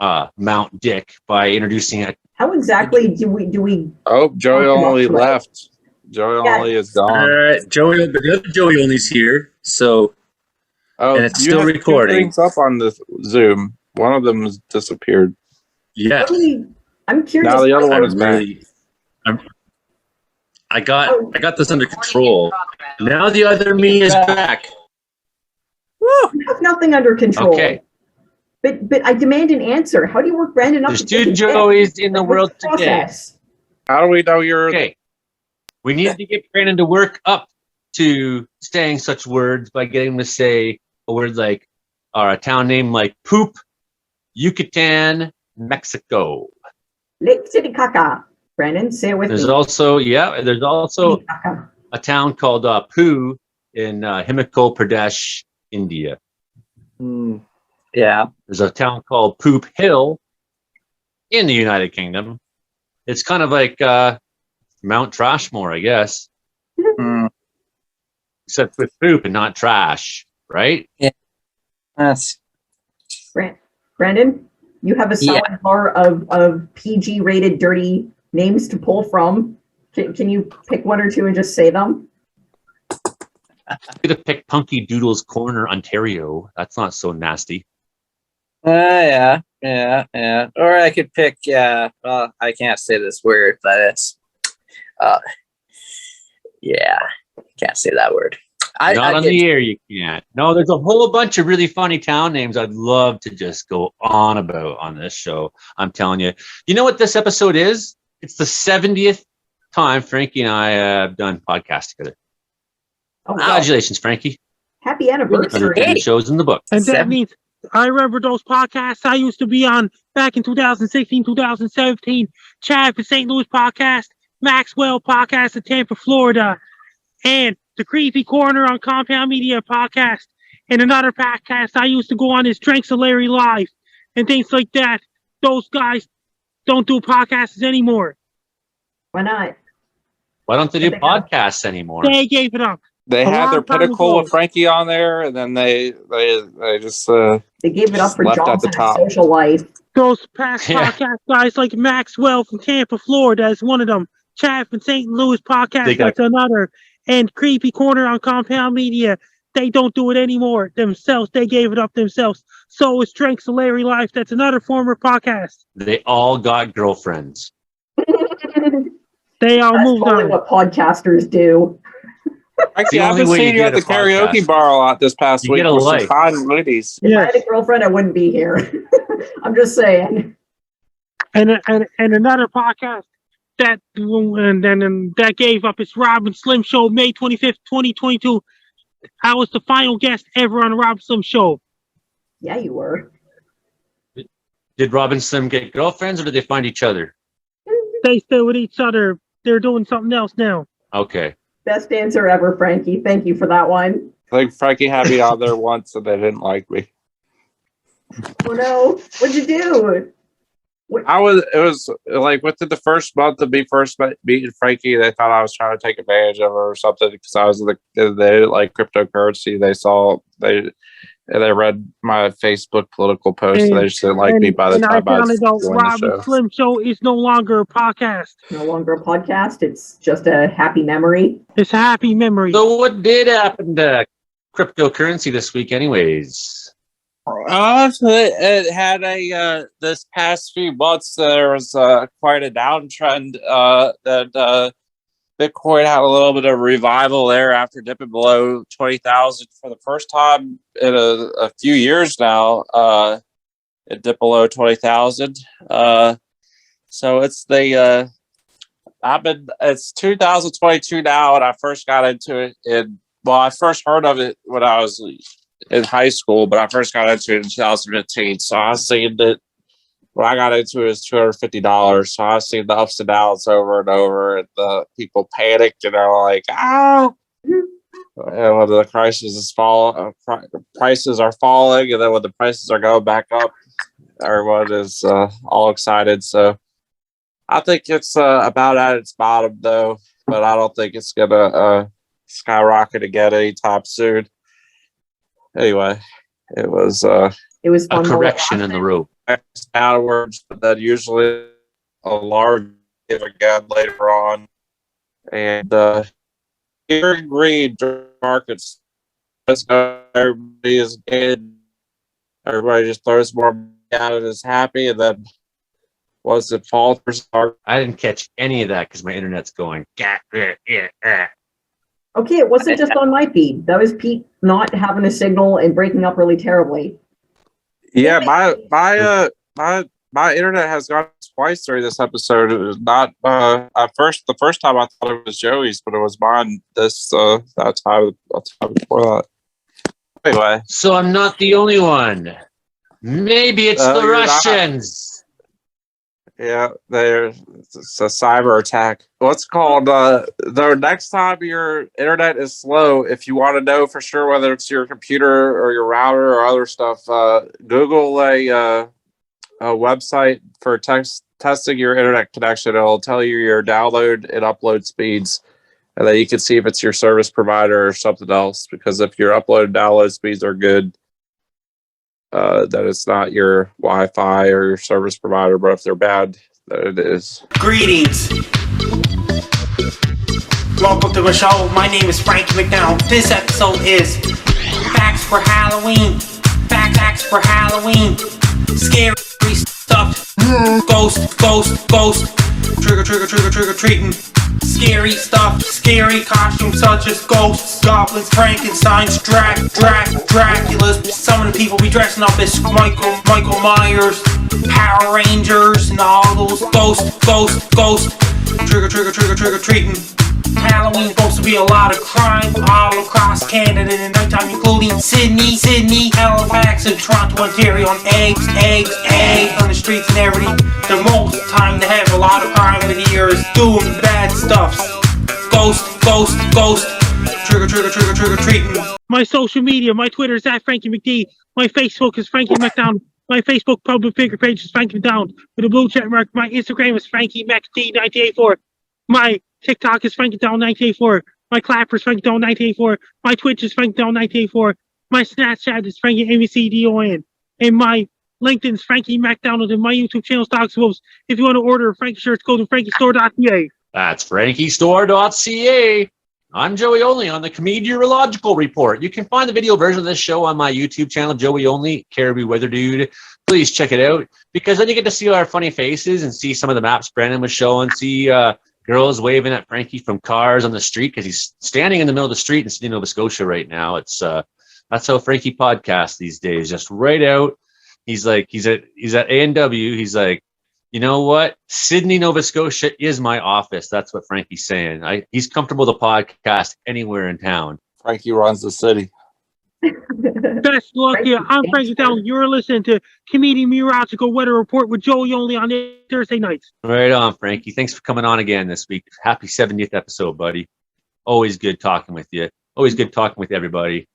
Mount Dick by introducing it. How exactly do we? Oh, Joey Oh, only right. left. Joey Yeah. only is gone. Joey, but the other Joey only's here, so Oh, and it's you still have two recording. things up on the Zoom. One of them has disappeared. yeah. I'm curious. Now the other one I'm is back. really, I got this under control. Now the other me is back. You have nothing under control. Okay. But I demand an answer. How do you work Brandon up? There's to take two a step? Joeys in the What's world the today. process? How do we know you're? Okay. We need to get Brandon to work up to saying such words by getting him to say a word like, or a town name like Poop, Yucatan, Mexico. Lake Titicaca. Brandon, say it with There's me. also Titicaca. a town called Poo in Himachal Pradesh, India. Yeah. There's a town called Poop Hill in the United Kingdom. It's kind of like Mount Trashmore, I guess, except with poop and not trash, right? That's Brandon, You have a Yeah. salad bar of PG rated dirty names to pull from. Can you pick one or two and just say them? I'm gonna pick Punky Doodle's Corner, Ontario. That's not so nasty. Yeah. Or I could pick. Well, I can't say this word, but it's. Yeah, can't say that word. Not on the air, you can't. No, there's a whole bunch of really funny town names I'd love to just go on about on this show. I'm telling you. You know what this episode is? It's the 70th time Frankie and I have done podcasts together. Oh, wow. Congratulations, Frankie. Happy anniversary. 130 shows in the book. And that means I remember those podcasts I used to be on back in 2016, 2017. Chad for St. Louis podcast, Maxwell podcast in Tampa, Florida, and the Creepy Corner on Compound Media podcast. And another podcast I used to go on is Drinks of Larry Live and things like that. Those guys don't do podcasts anymore. Why not? Why don't they do podcasts anymore? They gave it up. They A had long their time pinnacle ago. with Frankie on there, and then they just They gave it up for left at the Johnson and top. social life. Those past Yeah. podcast guys like Maxwell from Tampa, Florida is one of them. Chad from St. Louis podcast, They got- that's another. And Creepy Corner on Compound Media, they don't do it anymore themselves. They gave it up themselves. So is Drinks of Larry Life. That's another former podcast. They all got girlfriends. They all That's moved totally on. what podcasters do. Actually, the I've only been way seeing you you at get the a karaoke podcast. bar a lot this past You week get a with some life. fine ladies. If I Yes. had a girlfriend, I wouldn't be here. I'm just saying. And another podcast that that gave up its Rob and Slim Show, May 25th, 2022. I was the final guest ever on the Rob and Slim Show. Yeah, you were. Did Rob and Slim get girlfriends or did they find each other? They stay with each other. They're doing something else now. Okay. Best answer ever, Frankie. Thank you for that one. I think Frankie had me on there once, and they didn't like me. Oh no, what'd you do? It was like within the first month of me first meeting Frankie, they thought I was trying to take advantage of her or something because I was they like cryptocurrency. They read my Facebook political post. And they just didn't like me by the time I was found out doing Rob the show. and Slim Show is no longer a podcast. No longer a podcast. It's just a happy memory. It's a happy memory. So what did happen to cryptocurrency this week anyways? It had this past few months there was quite a downtrend that Bitcoin had a little bit of revival there after dipping below 20,000 for the first time in a few years now. It dipped below 20,000. So it's it's 2022 now, and I first got into it I first heard of it when I was in high school, but I first got into it in 2015. So I seen that when I got into it was $250. So I seen the ups and downs over and over, and the people panicked and they're like, "Ah!" And when the prices are falling, and then when the prices are going back up, everyone is all excited. So I think it's about at its bottom, though, but I don't think it's gonna skyrocket again anytime soon. Anyway, it was fun a correction in the rope. Downwards, but then usually a large give again later on. And here in green markets, everybody is good. Everybody just throws more money out and is happy, and then once it falters, I didn't catch any of that because my internet's going. Okay, it wasn't just on my feed. That was Pete not having a signal and breaking up really terribly. yeah, my internet has gone twice during this episode. It was not the first time I thought it was Joey's, but it was mine that time before that. Anyway, So I'm not the only one. Maybe it's the you're not. Russians. yeah, it's a cyber attack. What's called the next time your internet is slow, if you want to know for sure whether it's your computer or your router or other stuff, Google a website for testing your internet connection. It'll tell you your download and upload speeds, and then you can see if it's your service provider or something else. Because if your upload and download speeds are good, that it's not your Wi-Fi or your service provider, but if they're bad, that it is. Greetings. Welcome to the show. My name is Frankie MacDonald. This episode is Facts for Halloween. Facts for Halloween. Scary stuff. Ghost. Trigger treating. Scary stuff. Scary costumes such as ghosts, goblins, Frankensteins, Draculas. Some of the people be dressing up as Michael Myers, Power Rangers, and all those ghost. Trigger treating. Halloween's supposed to be a lot of crime all across Canada in the nighttime, including Sidney, Halifax, and Toronto, Ontario, and eggs on the streets and everything. The most time they have a lot of crime in the year is doing bad stuff. Ghost. Trigger treating. My social media, my Twitter is @FrankieMcD. My Facebook is Frankie MacDonald. My Facebook public figure page is Frankie MacDonald with a blue check mark. My Instagram is FrankieMacD1984. My TikTok is FrankieDown1984. My Clapper is FrankieDown1984. My Twitch is FrankieDown1984. My Snapchat is FrankieMacDon. And my LinkedIn is Frankie MacDonald. And my YouTube channel is Dogs Wolves. If you want to order a Frankie shirt, go to FrankieStore.ca. That's FrankieStore.ca. I'm Joey Only on the Comedeorological Report. You can find the video version of this show on my YouTube channel, Joey Only, Caribou Weather Dude. Please check it out, because then you get to see our funny faces and see some of the maps Brandon was showing, see girls waving at Frankie from cars on the street, because he's standing in the middle of the street in Sidney, Nova Scotia right now. It's that's how Frankie podcasts these days, just right out. He's at A&W. He's like, you know what? Sidney, Nova Scotia is my office. That's what Frankie's saying. He's comfortable to podcast anywhere in town. Frankie runs the city. Best luck here. I'm Frankie MacDonald. You're listening to Comedeorological Weather Report with Joey Only on Thursday nights. Right on, Frankie. Thanks for coming on again this week. Happy 70th episode, buddy. Always good talking with you. Always good talking with everybody.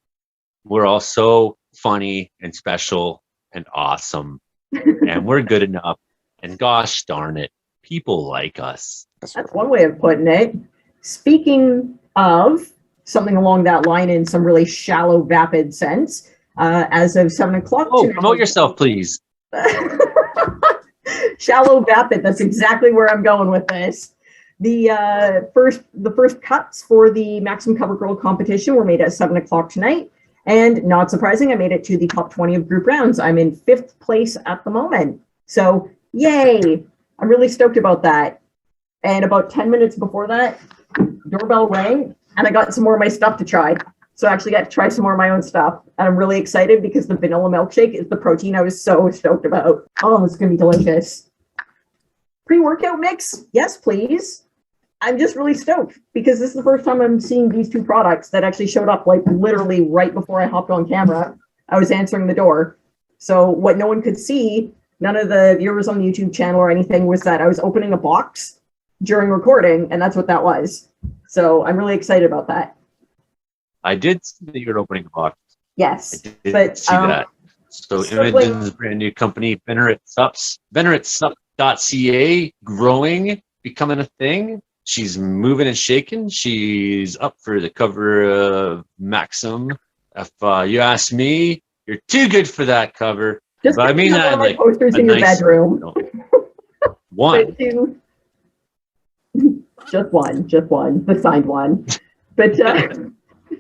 We're all so funny and special and awesome. And we're good enough. And gosh darn it, people like us. That's one way of putting it. Speaking of something along that line in some really shallow, vapid sense, as of 7 o'clock. Oh, promote yourself, please. Shallow, vapid. That's exactly where I'm going with this. The first cuts for the Maximum Cover Girl competition were made at 7 o'clock tonight. And not surprising, I made it to the top 20 of group rounds. I'm in 5th place at the moment. So, yay! I'm really stoked about that. And about 10 minutes before that, doorbell rang, and I got some more of my stuff to try. So I actually got to try some more of my own stuff. And I'm really excited because the vanilla milkshake is the protein I was so stoked about. Oh, it's going to be delicious. Pre-workout mix? Yes, please. I'm just really stoked because this is the first time I'm seeing these two products that actually showed up like literally right before I hopped on camera. I was answering the door. So what no one could see, none of the viewers on the YouTube channel or anything, was that I was opening a box during recording, and that's what that was. So I'm really excited about that. I did see that you're opening a box. Yes, I did but see that. So Imogen's brand new company, VeneratSup.ca, growing, becoming a thing. She's moving and shaking. She's up for the cover of Maxim. If you ask me, you're too good for that cover. Just but I mean that like posters in your bedroom. One. Just one, the signed one. But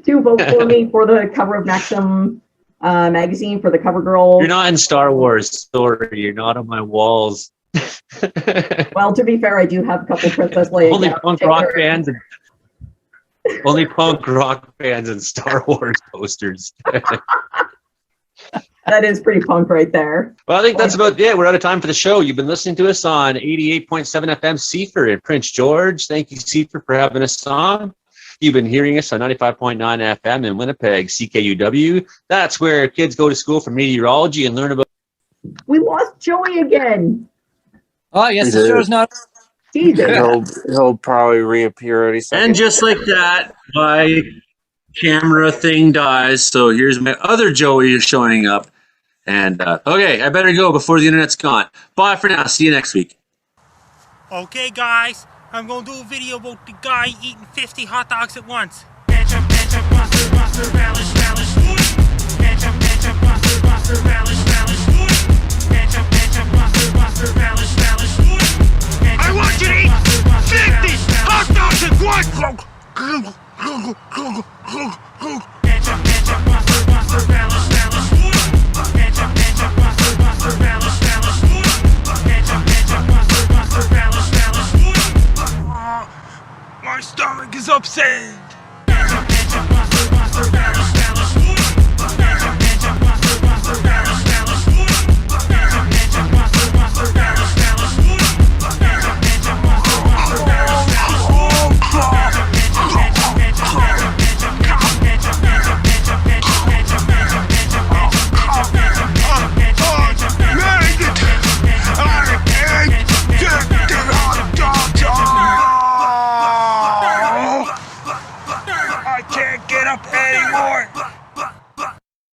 two votes for me for the cover of Maxim magazine for the cover girl. You're not in Star Wars. Sorry, you're not on my walls. Well, to be fair, I do have a couple Princess Leia. Only punk rock bands and Star Wars posters. That is pretty punk right there. Well, I think that's about it. We're out of time for the show. You've been listening to us on 88.7 FM CFUR in Prince George. Thank you, CFUR, for having us on. You've been hearing us on 95.9 FM in Winnipeg, CKUW. That's where kids go to school for meteorology and learn about... We lost Joey again. Oh, yes, the show's not... He'll probably reappear any second. And just like that, my camera thing dies. So here's my other Joey showing up. And okay, I better go before the internet's gone. Bye for now. See you next week. Okay, guys, I'm gonna do a video about the guy eating 50 hot dogs at once. Ketchup, mustard, relish. Ketchup, mustard, relish. My stomach is upset. I can't get up anymore.